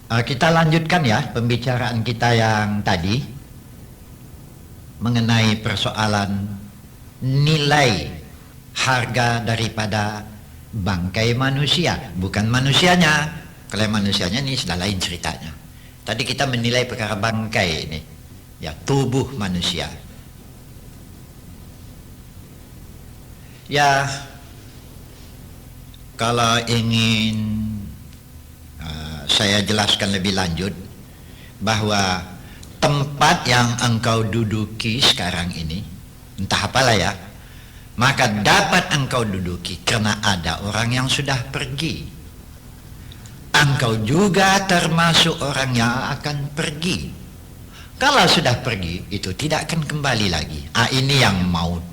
Kita lanjutkan ya pembicaraan kita yang tadi mengenai persoalan nilai harga daripada bangkai manusia, bukan manusianya. Kalau manusianya ini sudah lain ceritanya. Tadi kita menilai perkara bangkai ini, ya, tubuh manusia. Ya, kalau ingin saya jelaskan lebih lanjut bahwa tempat yang engkau duduki sekarang ini, entah apalah ya, maka dapat engkau duduki karena ada orang yang sudah pergi. Engkau juga termasuk orang yang akan pergi. Kalau sudah pergi, itu tidak akan kembali lagi. Ini yang maut.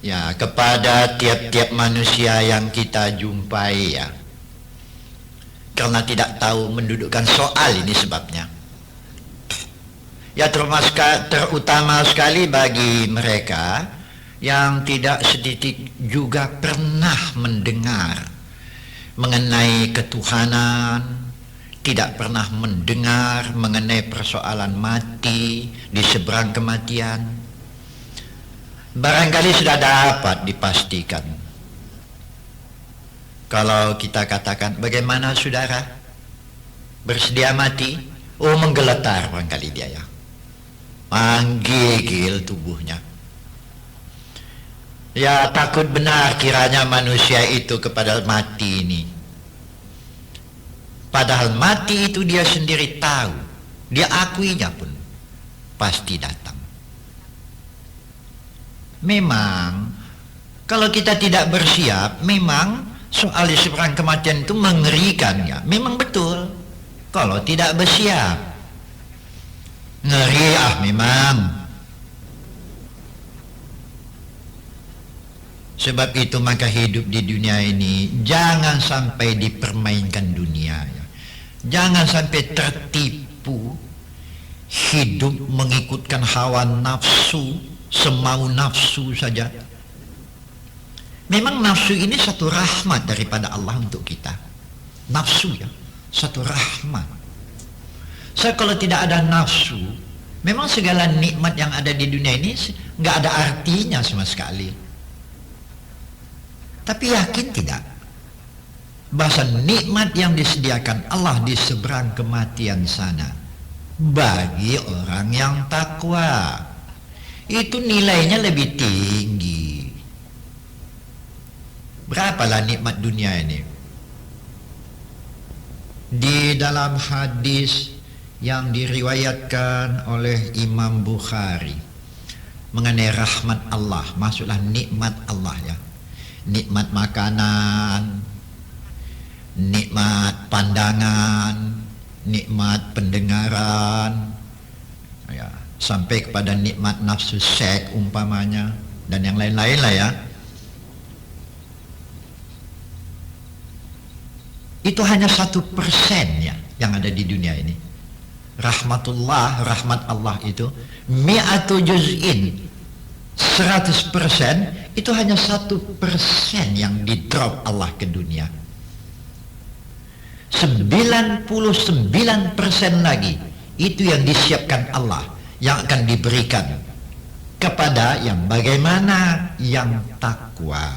Ya, kepada tiap-tiap manusia yang kita jumpai ya, karena tidak tahu mendudukkan soal ini sebabnya. Ya, terutama sekali bagi mereka yang tidak sedikit juga pernah mendengar mengenai ketuhanan, tidak pernah mendengar mengenai persoalan mati di seberang kematian. Barangkali sudah dapat dipastikan. Kalau kita katakan, bagaimana saudara? Bersedia mati? Oh, menggeletar barangkali dia ya. Menggigil tubuhnya. Ya, takut benar kiranya manusia itu kepada mati ini. Padahal mati itu dia sendiri tahu. Dia akuinya pun pasti datang. Memang kalau kita tidak bersiap, memang soal di seberang kematian itu mengerikan ya. Memang betul. Kalau tidak bersiap, ngeri memang. Sebab itu maka hidup di dunia ini jangan sampai dipermainkan dunia ya. Jangan sampai tertipu hidup mengikutkan hawa nafsu, semau nafsu saja. Memang nafsu ini satu rahmat daripada Allah untuk kita. Nafsu ya, satu rahmat. Kalau tidak ada nafsu, memang segala nikmat yang ada di dunia ini nggak ada artinya sama sekali. Tapi yakin tidak bahwa nikmat yang disediakan Allah di seberang kematian sana bagi orang yang takwa itu nilainya lebih tinggi. Berapalah nikmat dunia ini? Di dalam hadis yang diriwayatkan oleh Imam Bukhari mengenai rahmat Allah, maksudlah nikmat Allah ya. Nikmat makanan, nikmat pandangan, nikmat pendengaran ya, sampai kepada nikmat nafsu seks umpamanya dan yang lain-lain lah ya. Itu hanya 1% ya yang ada di dunia ini. Rahmatullah, rahmat Allah itu mi'atu juz'in, 100%, itu hanya 1% yang di-drop Allah ke dunia. 99% lagi itu yang disiapkan Allah, yang akan diberikan kepada yang bagaimana? Yang takwa.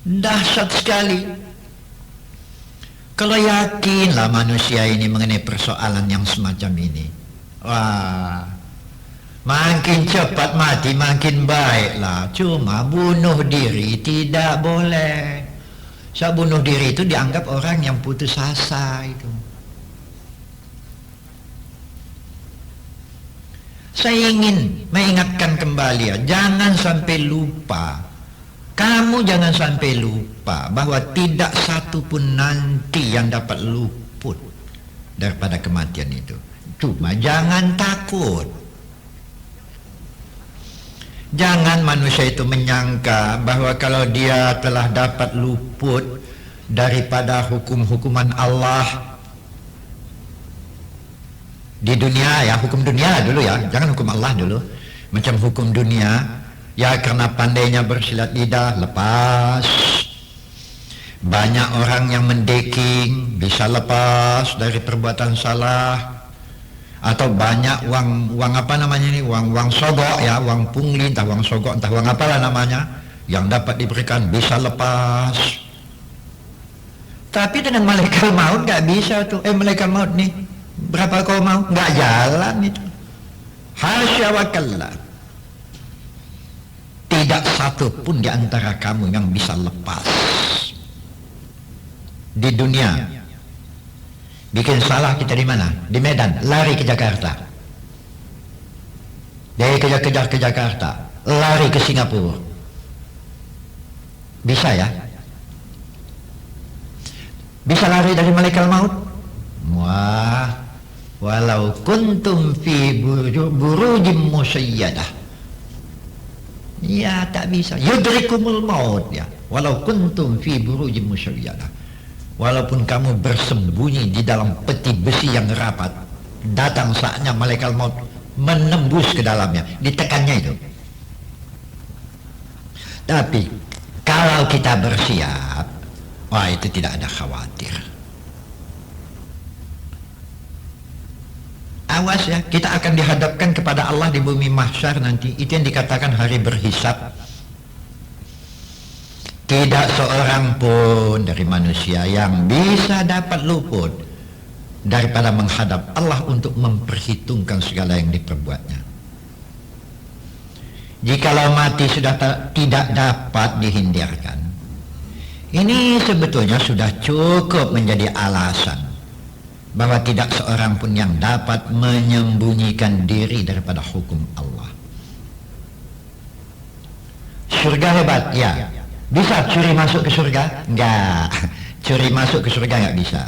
Dahsyat sekali. Kalau yakinlah manusia ini mengenai persoalan yang semacam ini, wah, makin cepat mati makin baiklah. Cuma bunuh diri tidak boleh. Bunuh diri itu dianggap orang yang putus asa itu. Saya ingin mengingatkan kembali ya, jangan sampai lupa. Kamu jangan sampai lupa bahwa tidak satu pun nanti yang dapat luput daripada kematian itu. Cuma jangan takut. Jangan manusia itu menyangka bahwa kalau dia telah dapat luput daripada hukum-hukuman Allah di dunia ya, hukum dunia dulu ya, jangan hukum Allah dulu. Macam hukum dunia Ya karena pandainya bersilat lidah, lepas. Banyak orang yang mendeking, bisa lepas dari perbuatan salah. Atau banyak uang apa namanya ini, uang sogok ya, uang pungli, entah uang sogok, entah uang apalah namanya, yang dapat diberikan bisa lepas. Tapi dengan malaikat maut nggak bisa tuh. Malaikat maut nih, berapa kau mau? Nggak jalan itu. Hasya wa kalla. Tidak satu pun di antara kamu yang bisa lepas. Di dunia, bikin salah kita di mana? Di Medan, lari ke Jakarta. Dari kejar ke Jakarta, lari ke Singapura. Bisa ya? Bisa lari dari malaikat maut? Wah, walau kuntum fi burujim musayyadah. Ya tak bisa. Yudrikumul maut ya. Walau kuntum fi burujim musayyadah. Walaupun kamu bersembunyi di dalam peti besi yang rapat, datang saatnya malaikat maut menembus ke dalamnya, ditekannya itu. Tapi kalau kita bersiap, wah itu tidak ada khawatir. Awas ya, kita akan dihadapkan kepada Allah di bumi mahsyar nanti. Itu yang dikatakan hari berhisab. Tidak seorang pun dari manusia yang bisa dapat luput daripada menghadap Allah untuk memperhitungkan segala yang diperbuatnya. Jikalau mati sudah tidak dapat dihindarkan, ini sebetulnya sudah cukup menjadi alasan bahwa tidak seorang pun yang dapat menyembunyikan diri daripada hukum Allah. Surga hebat, ya. Bisa curi masuk ke surga? Enggak. Curi masuk ke surga enggak bisa.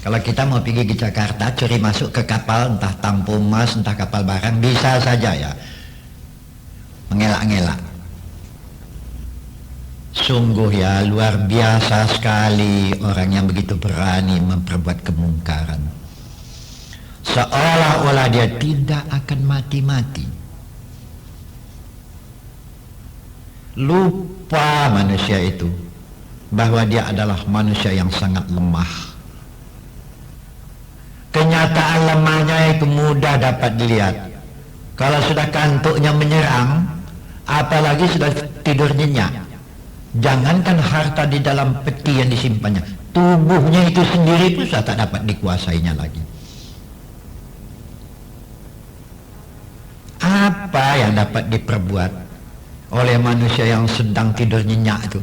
Kalau kita mau pergi ke Jakarta, curi masuk ke kapal, entah Tampu Mas, entah kapal barang, bisa saja ya. Mengelak-ngelak. Sungguh ya, luar biasa sekali orang yang begitu berani memperbuat kemungkaran. Seolah-olah dia tidak akan mati-mati. Lupa manusia itu bahwa dia adalah manusia yang sangat lemah. Kenyataan lemahnya itu mudah dapat dilihat. Kalau sudah kantuknya menyerang, apalagi sudah tidur nyenyak. Jangankan harta di dalam peti yang disimpannya, tubuhnya itu sendiri pun sudah tak dapat dikuasainya lagi. Apa yang dapat diperbuat oleh manusia yang sedang tidur nyenyak itu?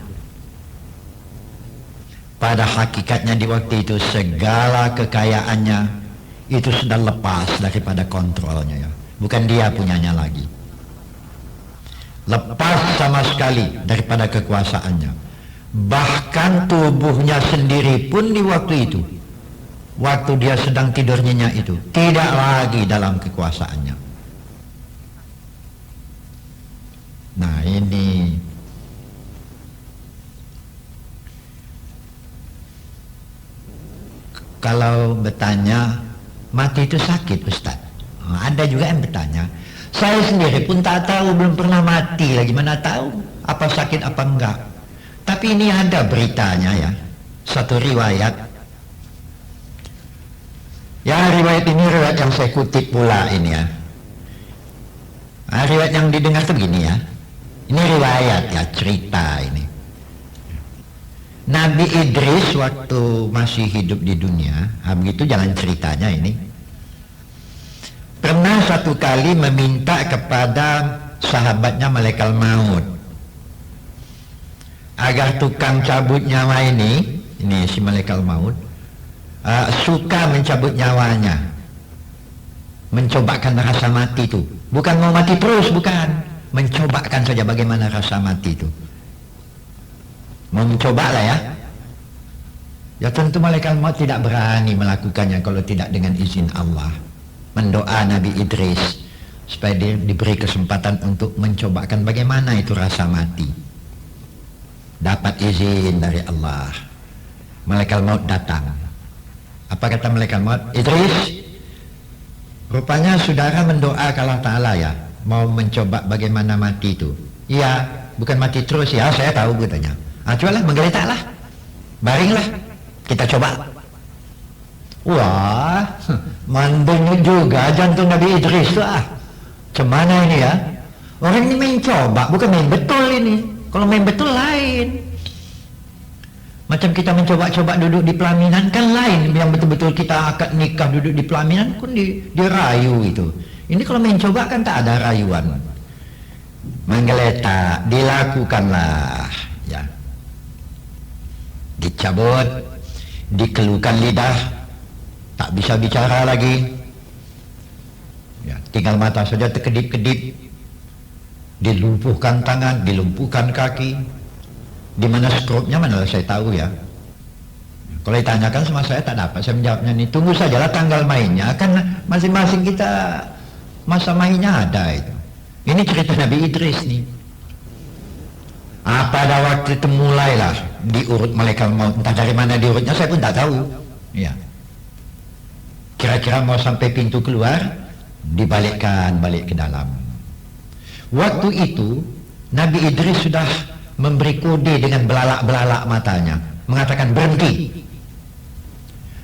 Pada hakikatnya di waktu itu segala kekayaannya itu sudah lepas daripada kontrolnya ya. Bukan dia punyanya lagi. Lepas sama sekali daripada kekuasaannya. Bahkan tubuhnya sendiri pun di waktu itu, waktu dia sedang tidur nyenyak itu, tidak lagi dalam kekuasaannya. Nah ini kalau bertanya mati itu sakit Ustaz, ada juga yang bertanya. Saya sendiri pun tak tahu, belum pernah mati lagi, mana tahu apa sakit apa enggak. Tapi ini ada beritanya ya, satu riwayat. Ya riwayat ini riwayat yang saya kutip pula ini ya. Riwayat yang didengar tuh begini ya. Ini riwayat ya, cerita ini. Nabi Idris waktu masih hidup di dunia, begitu jangan ceritanya ini. Pernah satu kali meminta kepada sahabatnya malaikat maut agar tukang cabut nyawa ini si malaikat maut suka mencabut nyawanya, mencobakan rasa mati itu. Bukan mau mati terus, bukan. Mencobakan saja bagaimana rasa mati itu. Mau mencoba lah ya. Ya tentu malaikat maut tidak berani melakukannya kalau tidak dengan izin Allah. Mendoa Nabi Idris supaya dia diberi kesempatan untuk mencobakan bagaimana itu rasa mati. Dapat izin dari Allah. Malaikat maut datang. Apa kata malaikat maut? Idris, rupanya saudara mendoa ke Allah Ta'ala ya, mau mencoba bagaimana mati itu? Iya, bukan mati terus ya, saya tahu katanya. Cobalah, menggeletaklah, baringlah, kita coba. Wah, mandeng juga jantung Nabi Idris lah. Cemana ini ya? Orang ini main coba, bukan main betul ini. Kalau main betul lain. Macam kita mencoba-coba duduk di pelaminan kan lain. Yang betul-betul kita akad nikah duduk di pelaminan pun dirayu itu. Ini kalau main coba kan tak ada rayuan. Menggeletak, dilakukanlah, ya. Dicabut, dikeluhkan lidah, tak bisa bicara lagi. Ya, tinggal mata saja terkedip-kedip. Dilumpuhkan tangan, dilumpuhkan kaki. Di mana stroke-nya mana saya tahu ya. Kalau ditanyakan sama saya tak dapat saya menjawabnya nih. Tunggu sajalah tanggal mainnya, kan masing-masing kita masa mainnya ada itu. Ini cerita Nabi Idris nih. Pada waktu itu mulailah diurut malaikat maut. Entah dari mana diurutnya saya pun tak tahu. Ya. Kira-kira mau sampai pintu keluar, dibalikkan balik ke dalam. Waktu itu Nabi Idris sudah memberi kode dengan belalak-belalak matanya, mengatakan berhenti.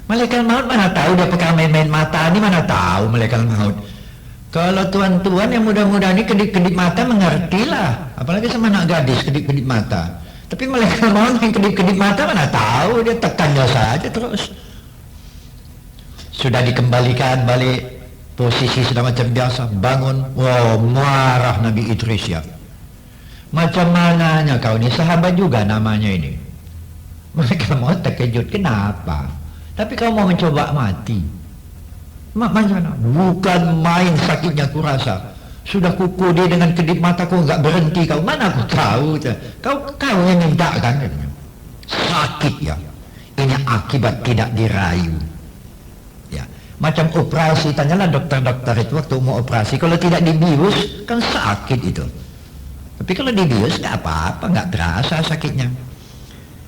Malaikat maut mana tahu dia pakai main-main mata ini, mana tahu malaikat maut. Kalau tuan-tuan yang muda-muda ini kedip-kedip mata mengertilah, apalagi sama anak gadis kedip-kedip mata. Tapi malaikat maut yang kedip-kedip mata mana tahu, dia tekannya saja terus. Sudah dikembalikan balik posisi sudah macam biasa, bangun. Wow, marah Nabi Idris ya. Macam mananya kau ni, sahabat juga namanya ini. Mereka mau terkejut, kenapa? Tapi kau mau mencoba mati. Macam mana? Bukan main sakitnya kurasa. Sudah kuku dia dengan kedip mata kau enggak berhenti kau. Mana aku tahu? Kau yang minta kan? Sakit ya. Ini akibat tidak dirayu. Ya. Macam operasi, tanyalah dokter-dokter itu waktu mau operasi. Kalau tidak dibius kan sakit itu. Tapi kalau dibius nggak apa-apa, nggak terasa sakitnya.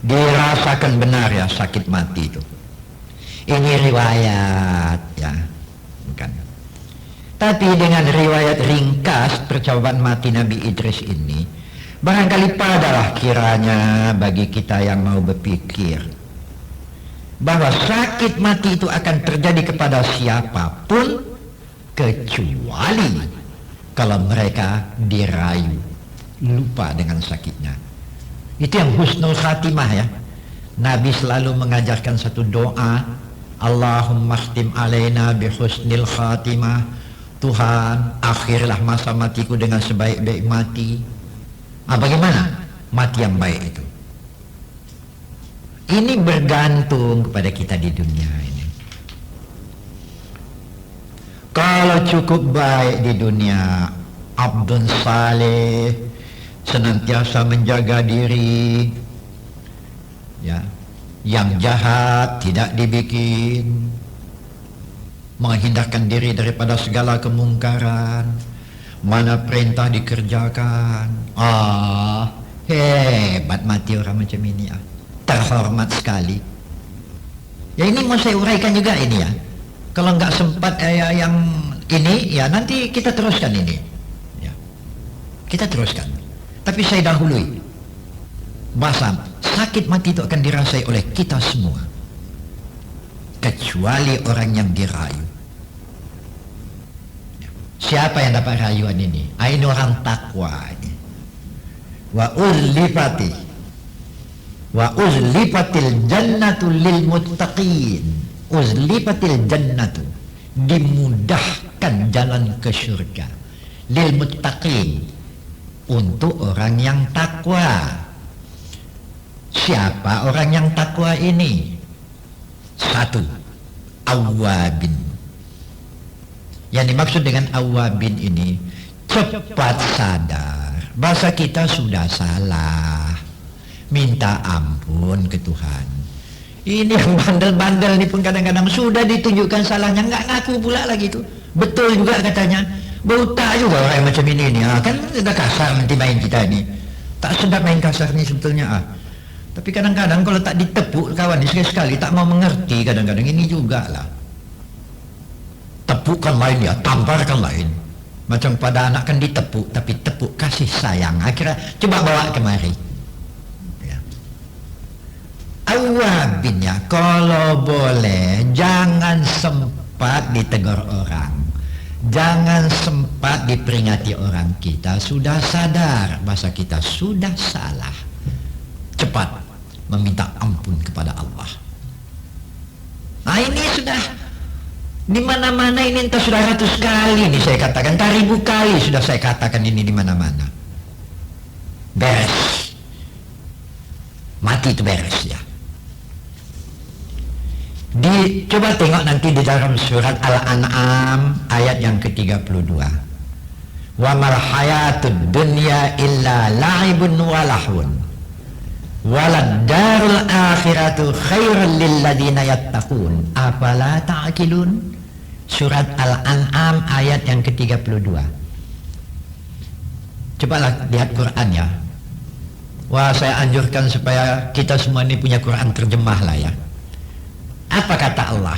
Dirasakan benar ya sakit mati itu. Ini riwayat ya, bukan. Tapi dengan riwayat ringkas percobaan mati Nabi Idris ini, barangkali padalah kiranya bagi kita yang mau berpikir bahwa sakit mati itu akan terjadi kepada siapapun kecuali kalau mereka dirayu. Lupa dengan sakitnya. Itu yang husnul khatimah ya. Nabi selalu mengajarkan satu doa, Allahumma khtim alaina bi husnil khatimah. Tuhan, akhirlah masa matiku dengan sebaik-baik mati. Bagaimana mati yang baik itu? Ini bergantung kepada kita di dunia ini. Kalau cukup baik di dunia, abdun saleh, senantiasa menjaga diri ya, yang jahat tidak dibikin, menghindarkan diri daripada segala kemungkaran, mana perintah dikerjakan. Hebat mati orang macam ini ya, terhormat sekali ya. Ini mau saya uraikan juga ini ya, kalau nggak sempat yang ini ya nanti kita teruskan ini ya, kita teruskan. Tapi saya dahului bahasa sakit mati itu akan dirasai oleh kita semua kecuali orang yang dirayu. Siapa yang dapat rayuan ini? Ini orang takwa ini. Wa uzlifatil jannatu lil muttaqin. Uzlifatil jannatu, dimudahkan jalan ke surga, lil muttaqin, untuk orang yang takwa. Siapa orang yang takwa ini? Satu, awabin. Yang dimaksud dengan awabin ini cepat sadar bahasa kita sudah salah, minta ampun ke Tuhan. Ini yang bandel-bandel ini pun kadang-kadang sudah ditunjukkan salahnya, nggak ngaku pula lagi itu. Betul juga katanya. Buta juga orang macam ini nih, kan sudah kasar nanti main kita ini. Tak sedap main kasar nih sebetulnya. Tapi kadang-kadang kalau tak ditepuk kawan ini sekali-sekali tak mau mengerti, kadang-kadang ini juga lah. Tepukan lain ya, tamparkan lain. Macam pada anak kan ditepuk, tapi tepuk kasih sayang. Akhirnya coba bawa kemari. Ya. Awabin ya, kalau boleh jangan sempat ditegur orang, jangan sempat diperingati orang. Kita sudah sadar bahasa kita sudah salah, cepat meminta ampun kepada Allah. Nah ini sudah di mana-mana, ini entah sudah ratus kali ini saya katakan, entah ribu kali sudah saya katakan ini di mana-mana. Beres, mati itu beres ya. Coba tengok nanti di dalam surat Al-An'am ayat yang ke-32. Wa mal hayatud dunya illa la'ibun wa lahun walad darul akhiratu khairul lil ladina yattaqun afala ta'qilun. Surat Al-An'am ayat yang ke-32. Cobalah lihat Quran ya. Wah, saya anjurkan supaya kita semua ini punya Quran terjemah lah ya. Apa kata Allah?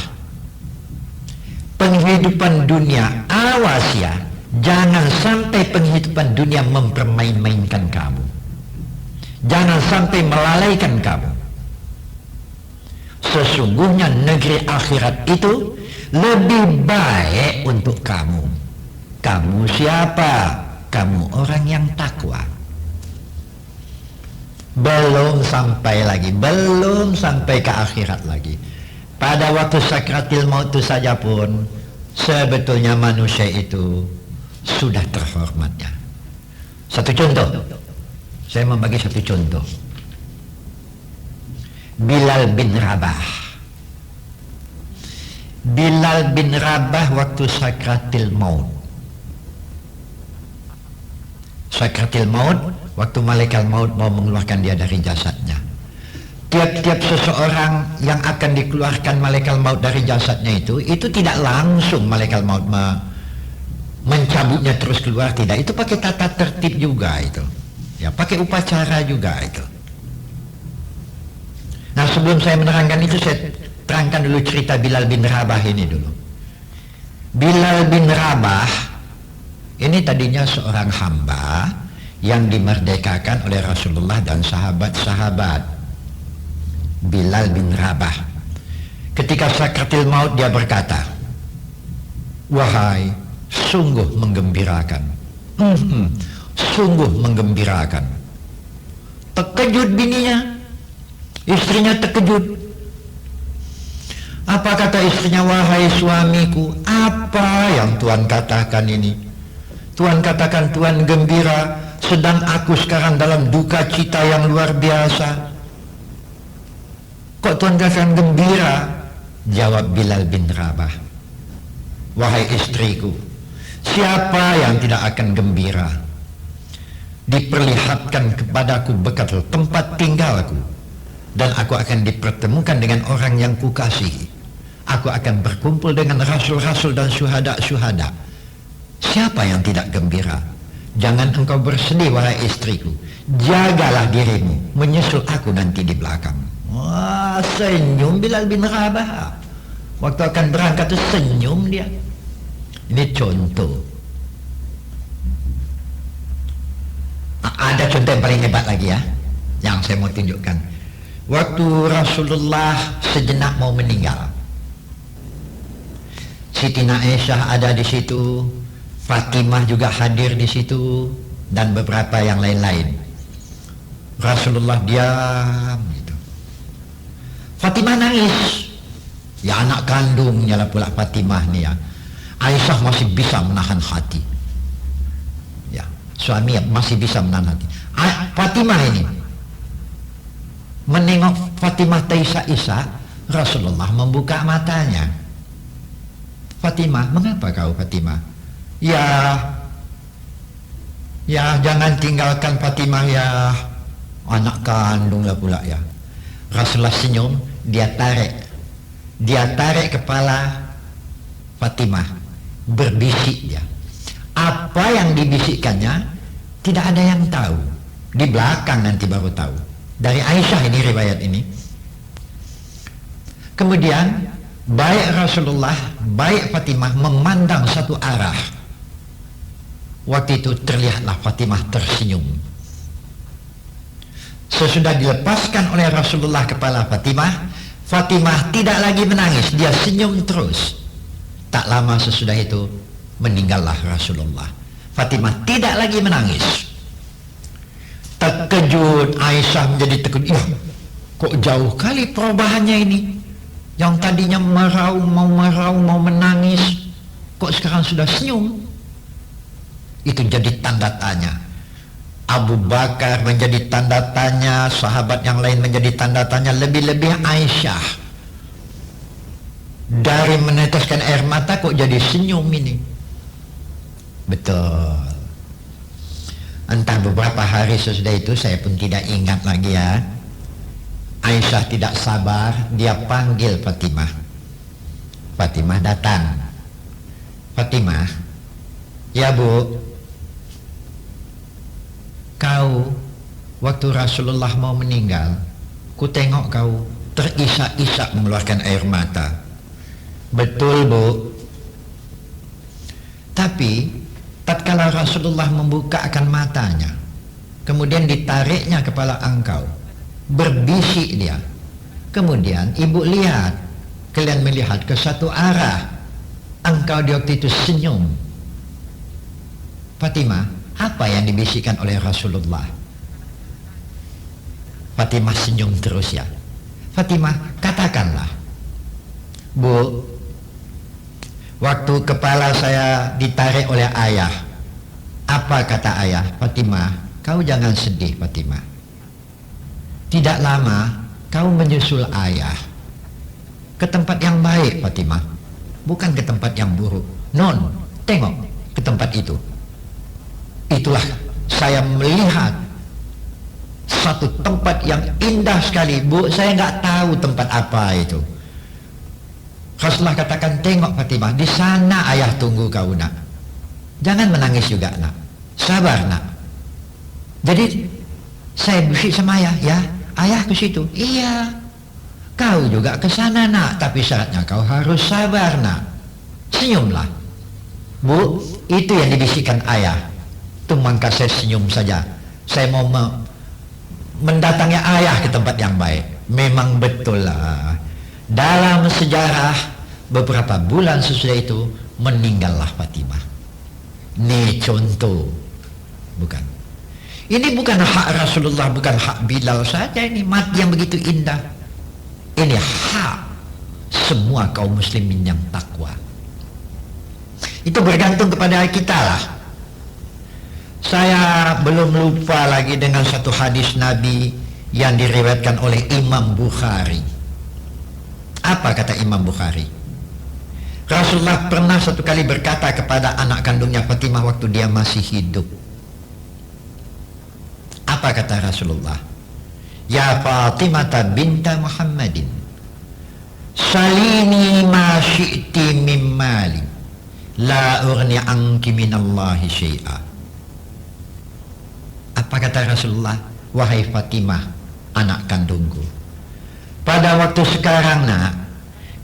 Penghidupan dunia, awas ya, jangan sampai penghidupan dunia mempermain-mainkan kamu. Jangan sampai melalaikan kamu. Sesungguhnya negeri akhirat itu lebih baik untuk kamu. Kamu siapa? Kamu orang yang takwa. Belum sampai lagi, belum sampai ke akhirat lagi. Pada waktu sakratil maut itu saja pun sebetulnya manusia itu sudah terhormatnya. Satu contoh, saya membagi satu contoh. Bilal bin Rabah. Bilal bin Rabah waktu sakratil maut. Sakratil maut, waktu malaikat maut mau mengeluarkan dia dari jasadnya. Tiap-tiap seseorang yang akan dikeluarkan malaikat maut dari jasadnya itu tidak langsung malaikat maut mencabutnya terus keluar, tidak. Itu pakai tata tertib juga itu. Ya, pakai upacara juga itu. Nah, sebelum saya menerangkan itu, saya terangkan dulu cerita Bilal bin Rabah ini dulu. Bilal bin Rabah ini tadinya seorang hamba yang dimerdekakan oleh Rasulullah dan sahabat-sahabat. Bilal bin Rabah ketika sakratil maut dia berkata, wahai, sungguh menggembirakan, sungguh menggembirakan. Terkejut bininya, istrinya terkejut. Apa kata istrinya? Wahai suamiku, apa yang Tuhan katakan ini? Tuhan katakan Tuhan gembira, sedang aku sekarang dalam duka cita yang luar biasa. Kok Tuhan katakan gembira? Jawab Bilal bin Rabah, wahai istriku, siapa yang tidak akan gembira? Diperlihatkan kepadaku bekal tempat tinggalku, dan aku akan dipertemukan dengan orang yang kukasihi. Aku akan berkumpul dengan rasul-rasul dan syuhada-syuhada. Siapa yang tidak gembira? Jangan engkau bersedih, wahai istriku. Jagalah dirimu, menyusul aku nanti di belakang. Wah, senyum Bilal bin Rabah. Waktu akan berangkat itu senyum dia. Ini contoh. Ada contoh yang paling hebat lagi ya, yang saya mau tunjukkan. Waktu Rasulullah sejenak mau meninggal, Siti Aisyah ada di situ, Fatimah juga hadir di situ, dan beberapa yang lain-lain. Rasulullah diam gitu. Fatimah nangis. Ya, anak kandungnya lah pula Fatimah nih ya. Aisyah masih bisa menahan hati. Ya, suami masih bisa menahan hati. Fatimah ini menengok Fatimah Isa, Rasulullah membuka matanya. Fatimah, mengapa kau Fatimah? Ya jangan tinggalkan Fatimah ya, anak kandung lah pula ya. Rasulullah senyum, dia tarik kepala Fatimah, berbisik dia. Apa yang dibisikkannya tidak ada yang tahu. Di belakang nanti baru tahu. Dari Aisyah ini riwayat ini. Kemudian baik Rasulullah, baik Fatimah memandang satu arah. Waktu itu terlihatlah Fatimah tersenyum. Sesudah dilepaskan oleh Rasulullah kepala Fatimah, Fatimah tidak lagi menangis, dia senyum terus. Tak lama sesudah itu meninggallah Rasulullah. Fatimah tidak lagi menangis. Terkejut, Aisyah menjadi terkejut. Ya, kok jauh kali perubahannya ini? Yang tadinya meraung, mau menangis, kok sekarang sudah senyum? Itu jadi tanda tanya. Abu Bakar menjadi tanda tanya, sahabat yang lain menjadi tanda tanya, lebih-lebih Aisyah. Dari meneteskan air mata kok jadi senyum ini? Betul. Entah beberapa hari sesudah itu, saya pun tidak ingat lagi ya. Aisyah tidak sabar, dia panggil Fatimah. Fatimah datang. Fatimah, ya Bu, kau waktu Rasulullah mau meninggal, ku tengok kau terisak-isak mengeluarkan air mata. Betul Bu. Tapi tatkala Rasulullah membukakan matanya, kemudian ditariknya kepala engkau, berbisik dia. Kemudian ibu lihat, kalian melihat ke satu arah, engkau di waktu itu senyum. Fatimah, apa yang dibisikkan oleh Rasulullah? Fatimah senyum terus ya. Fatimah, katakanlah, Bu, waktu kepala saya ditarik oleh ayah, apa kata ayah? Fatimah, kau jangan sedih Fatimah. Tidak lama kau menyusul ayah ke tempat yang baik Fatimah, bukan ke tempat yang buruk. Non, tengok ke tempat itu. Itulah saya melihat satu tempat yang indah sekali. Bu, saya nggak tahu tempat apa itu. Rasulullah katakan, tengok Fatimah, di sana ayah tunggu kau nak. Jangan menangis juga nak, sabar nak. Jadi saya bisik sama ayah, ya ayah ke situ. Iya, kau juga ke sana nak, tapi syaratnya kau harus sabar nak. Senyumlah. Bu, itu yang dibisikkan ayah. Itu maka saya senyum saja. Saya mau mendatangi ayah ke tempat yang baik. Memang betul lah. Dalam sejarah beberapa bulan sesudah itu meninggallah Fatimah. Ini contoh, bukan? Ini bukan hak Rasulullah, bukan hak Bilal saja. Ini mati yang begitu indah. Ini hak semua kaum muslimin yang takwa. Itu bergantung kepada kita lah. Saya belum lupa lagi dengan satu hadis Nabi yang diriwayatkan oleh Imam Bukhari. Apa kata Imam Bukhari? Rasulullah pernah satu kali berkata kepada anak kandungnya Fatimah waktu dia masih hidup. Apa kata Rasulullah? Ya Fatimah binta Muhammadin, salini ma syi'ti min mali, la urni anki minallahi syai'a. Apa kata Rasulullah? Wahai Fatimah, anak kandungku, pada waktu sekarang nak,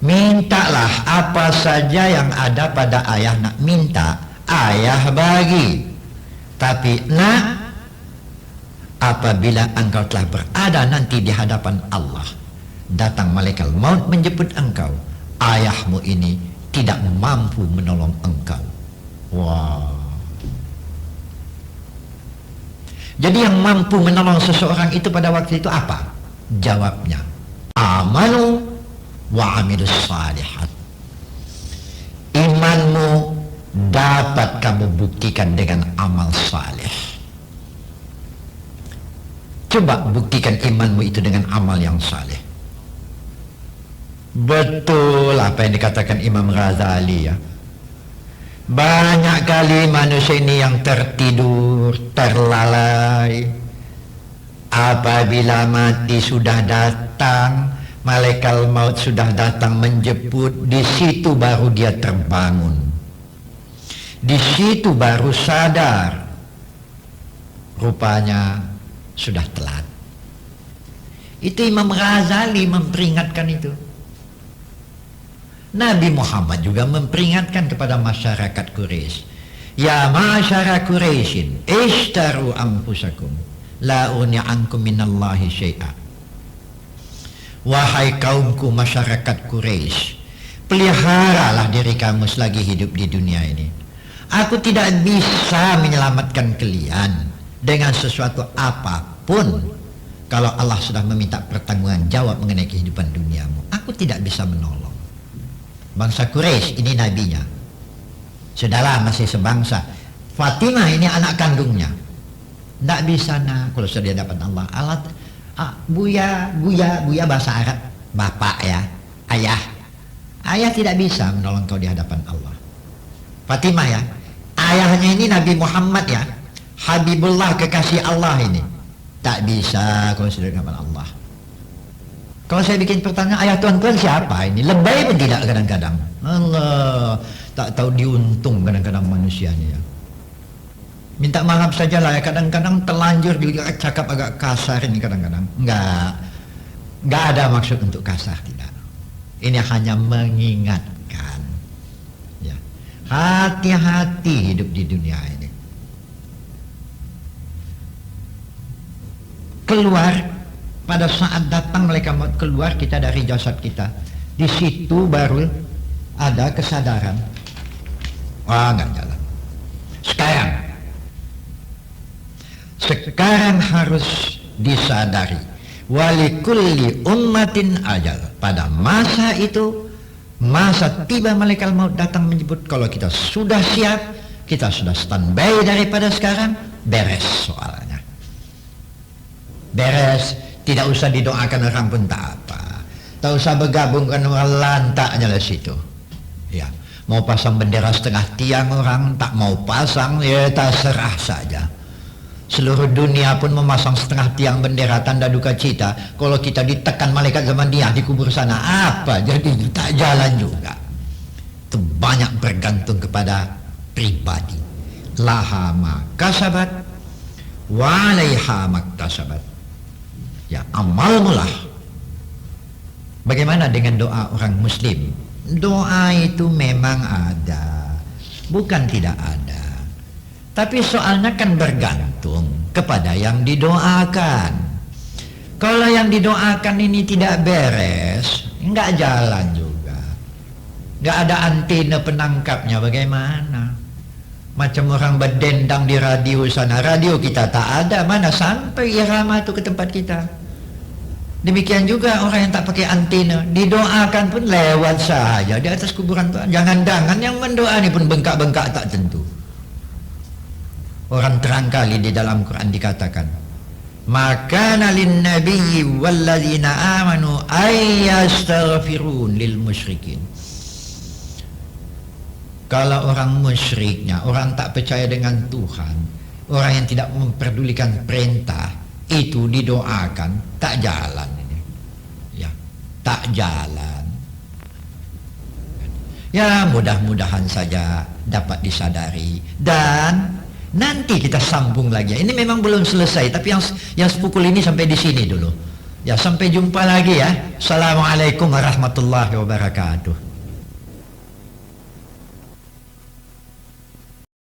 mintalah apa saja yang ada pada ayah nak minta, ayah bagi. Tapi nak, apabila engkau telah berada nanti di hadapan Allah, datang malaikat maut menjemput engkau, ayahmu ini tidak mampu menolong engkau. Wow. Jadi yang mampu menolong seseorang itu pada waktu itu apa? Jawabnya, amanu wa amilus salihat. Imanmu dapat kamu buktikan dengan amal saleh. Coba buktikan imanmu itu dengan amal yang saleh. Betul apa yang dikatakan Imam Ghazali ya. Banyak kali manusia ini yang tertidur, terlalai. Apabila mati sudah datang, malaikat maut sudah datang menjemput, di situ baru dia terbangun. Di situ baru sadar, rupanya sudah telat. Itu Imam Ghazali memperingatkan itu. Nabi Muhammad juga memperingatkan kepada masyarakat Quraisy, Ya ma'asyara Quraisyin, ishtaru anfusakum, la uni ankum minallahi syai'a. Wahai kaumku masyarakat Quraisy, peliharalah diri kamu selagi hidup di dunia ini. Aku tidak bisa menyelamatkan kalian dengan sesuatu apapun. Kalau Allah sudah meminta pertanggungan jawab mengenai kehidupan duniamu, aku tidak bisa menolong. Bangsa Quraisy ini nabinya. Sudahlah, masih sebangsa. Fatimah ini anak kandungnya. Tidak bisa nak, kalau sudah di hadapan Allah. Buya bahasa Arab, bapak ya, ayah. Ayah tidak bisa menolong kau di hadapan Allah. Fatimah ya, ayahnya ini Nabi Muhammad ya, Habibullah, kekasih Allah ini. Tak bisa kalau sudah di hadapan Allah. Kalau saya bikin pertanyaan, ayah tuan-tuan siapa ini? Lebay pun tidak kadang-kadang. Allah, tak tahu diuntung kadang-kadang manusia ini ya. Minta maaf sajalah ya, kadang-kadang terlanjur cakap agak kasar ini kadang-kadang. Enggak ada maksud untuk kasar, tidak. Ini hanya mengingatkan. Ya. Hati-hati hidup di dunia ini. Keluar, pada saat datang malaikat maut, keluar kita dari jasad kita. Di situ baru ada kesadaran. Wah, enggak jalan. Sekarang harus disadari, walikulli ummatin ajal. Pada masa itu, masa tiba malaikat maut datang menyebut, kalau kita sudah siap, kita sudah standby daripada sekarang, beres soalnya. Beres, tidak usah didoakan orang pun tak apa. Tak usah bergabungkan orang lantaknya di situ. Ya, mau pasang bendera setengah tiang orang tak mau pasang, ya terserah saja. Seluruh dunia pun memasang setengah tiang bendera tanda duka cita. Kalau kita ditekan malaikat zaman dia di kubur sana, apa jadi tak jalan juga. Itu banyak bergantung kepada pribadi. Laha ma kasabat wa alaiha maktasabat. Ya, amal mulah. Bagaimana dengan doa orang muslim? Doa itu memang ada, bukan tidak ada. Tapi soalnya kan bergantung kepada yang didoakan. Kalau yang didoakan ini tidak beres, enggak jalan juga. Enggak ada antena penangkapnya, bagaimana? Macam orang berdendang di radio sana, radio kita tak ada, mana sampai irama itu ke tempat kita. Demikian juga orang yang tak pakai antena, didoakan pun lewat saja di atas kuburan. Jangan-jangan yang mendoa ini pun bengkak-bengkak tak tentu. Orang terang kali di dalam Quran dikatakan, maka nalin nabiyyi walladzina amanu ayyastaghfirun lil musyrikin. Kalau orang musyriknya, orang tak percaya dengan Tuhan, orang yang tidak memperdulikan perintah, itu didoakan, tak jalan ini. Ya, tak jalan. Ya, mudah-mudahan saja dapat disadari. Dan nanti kita sambung lagi. Ini memang belum selesai, tapi yang sepukul ini sampai di sini dulu. Ya, sampai jumpa lagi ya. Assalamualaikum warahmatullahi wabarakatuh.